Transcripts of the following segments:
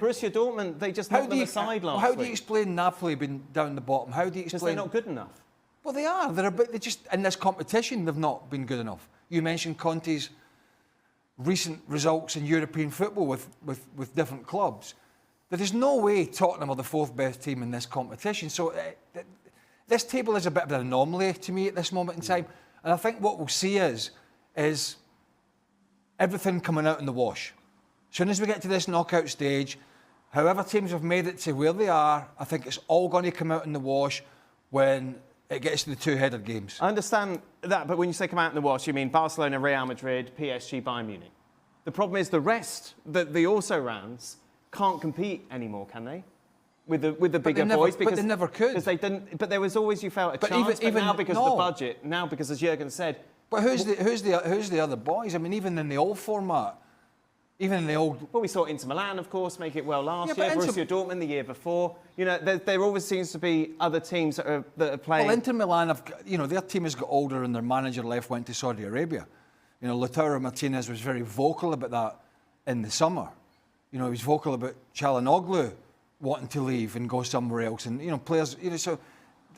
Borussia Dortmund, they just knocked them aside last week. How do you explain Napoli being down the bottom? How do you explain... Because they're not good enough. Well, they are. They just, in this competition, they've not been good enough. You mentioned Conte's recent results in European football with different clubs. There is no way Tottenham are the fourth best team in this competition. So this table is a bit of an anomaly to me at this moment in time. And I think what we'll see is everything coming out in the wash. As soon as we get to this knockout stage, however teams have made it to where they are, I think it's all going to come out in the wash when it gets to the two-headed games. I understand that, but when you say come out in the wash, you mean Barcelona, Real Madrid, PSG, Bayern Munich. The problem is the rest, the also-rans, can't compete anymore, can they? With the bigger boys, because they never could. Because they didn't. But there was always, you felt, a chance. But now because of the budget, now because, as Jurgen said. But who's the other boys? I mean, even in the old format, even in the old. Well, we saw Inter Milan, of course, make it well last year. Borussia Dortmund the year before. You know, there always seems to be other teams that are playing. Well, Inter Milan, their team has got older and their manager went to Saudi Arabia. You know, Lautaro Martinez was very vocal about that in the summer. You know, he was vocal about Çalhanoğlu wanting to leave and go somewhere else, and players. So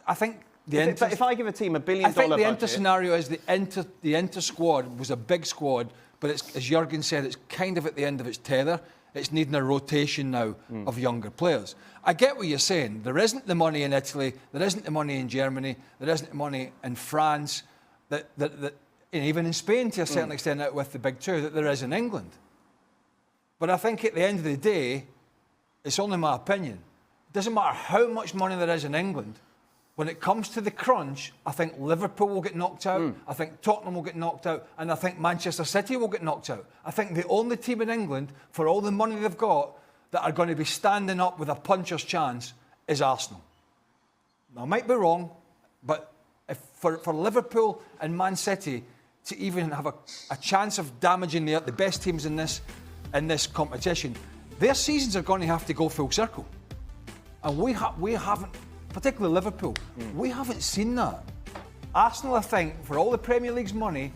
I think but if I give a team $1 billion budget, I think the Inter scenario is the Inter squad was a big squad, but it's, as Jurgen said, it's kind of at the end of its tether. It's needing a rotation now of younger players. I get what you're saying. There isn't the money in Italy. There isn't the money in Germany. There isn't the money in France. That and even in Spain to a certain extent, out with the big two, that there is in England. But I think at the end of the day, it's only my opinion. It doesn't matter how much money there is in England. When it comes to the crunch, I think Liverpool will get knocked out. I think Tottenham will get knocked out. And I think Manchester City will get knocked out. I think the only team in England, for all the money they've got, that are going to be standing up with a puncher's chance is Arsenal. Now, I might be wrong, but if for Liverpool and Man City to even have a chance of damaging the best teams in this competition, their seasons are going to have to go full circle. And we haven't, particularly Liverpool, we haven't seen that. Arsenal, I think, for all the Premier League's money,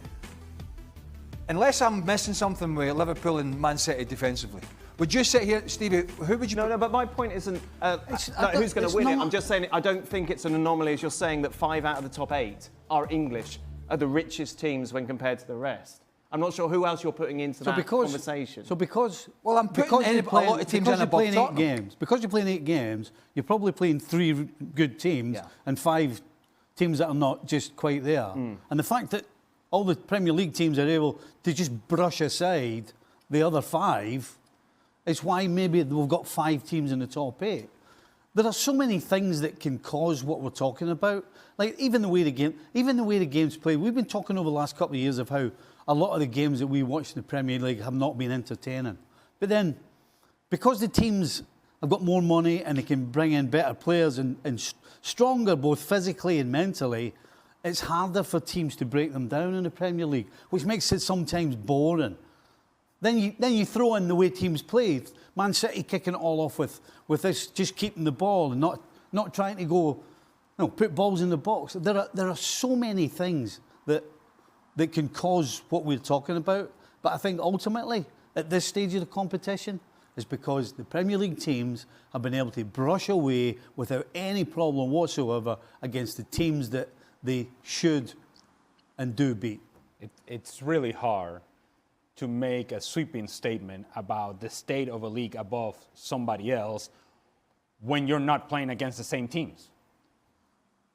unless I'm missing something with Liverpool and Man City defensively. Would you sit here, Stevie, who would you... No, but my point isn't who's going to win it. I'm just saying, I don't think it's an anomaly, as you're saying, that 5 out of the top 8 are English, are the richest teams when compared to the rest. I'm not sure who else you're putting into that conversation. So because... Well, I'm putting a lot of teams in above Tottenham. Because you're playing 8 games, you're probably playing 3 good teams and 5 teams that are not just quite there. And the fact that all the Premier League teams are able to just brush aside the other 5 is why maybe we've got 5 teams in the top 8. There are so many things that can cause what we're talking about. Like even the way the game's played. We've been talking over the last couple of years of how a lot of the games that we watch in the Premier League have not been entertaining. But then, because the teams have got more money and they can bring in better players and stronger both physically and mentally, it's harder for teams to break them down in the Premier League, which makes it sometimes boring. Then you throw in the way teams play. Man City kicking it all off with this, just keeping the ball and not trying to go, put balls in the box. There are so many things that can cause what we're talking about. But I think ultimately, at this stage of the competition, is because the Premier League teams have been able to brush away without any problem whatsoever against the teams that they should and do beat. It's really hard to make a sweeping statement about the state of a league above somebody else when you're not playing against the same teams.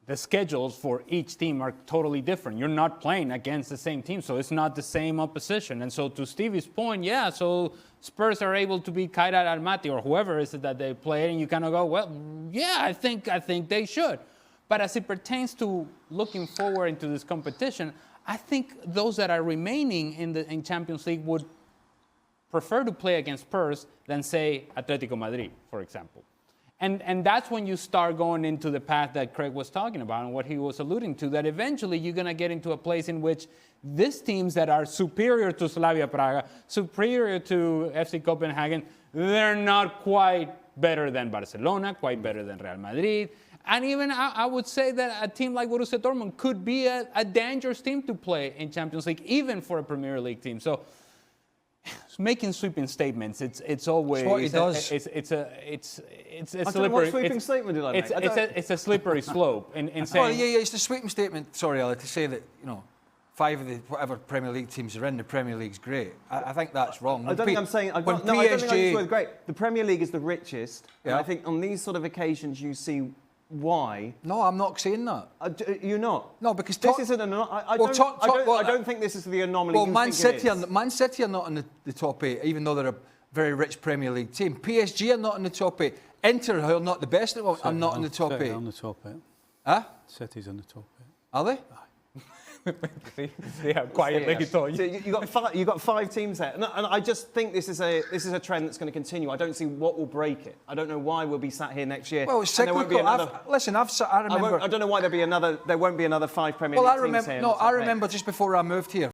The schedules for each team are totally different. You're not playing against the same team, so it's not the same opposition. And so to Stevie's point, so Spurs are able to beat Kairat Almaty or whoever is it that they play, and you kind of go, well, yeah, I think they should. But as it pertains to looking forward into this competition, I think those that are remaining in Champions League would prefer to play against Spurs than, say, Atletico Madrid, for example. And that's when you start going into the path that Craig was talking about and what he was alluding to, that eventually you're going to get into a place in which these teams that are superior to Slavia Praga, superior to FC Copenhagen, they're not quite better than Barcelona, quite better than Real Madrid. And even I would say that a team like Borussia Dortmund could be a dangerous team to play in Champions League, even for a Premier League team. So making sweeping statements, it's always It's what he does. It's a I don't know slippery. what sweeping statement did I make? It's a slippery slope in Well, saying. yeah, it's the sweeping statement. Sorry, Ali, to say that 5 of the whatever Premier League teams are in the Premier League's great. I think that's wrong. I don't think I'm saying. I don't think I use the word great. The Premier League is the richest, and Yeah. I think on these sort of occasions you see why. No, I'm not saying that. You're not. No, because this isn't an. I don't think this is the anomaly. Well, you Man think it City, is. Man City are not in the top 8, even though they're a very rich Premier League team. PSG are not in the top 8. Inter, who are not the best, are not in the top 8. City on the top 8. Huh? City's on the top 8. Are they? See how quietly he told So you. you got 5 teams there, and I just think this is a trend that's going to continue. I don't see what will break it. I don't know why we'll be sat here next year. Well, it's and there won't be cyclical. another. I remember. I don't know why there won't be another 5 Premier League teams here. I remember just before I moved here,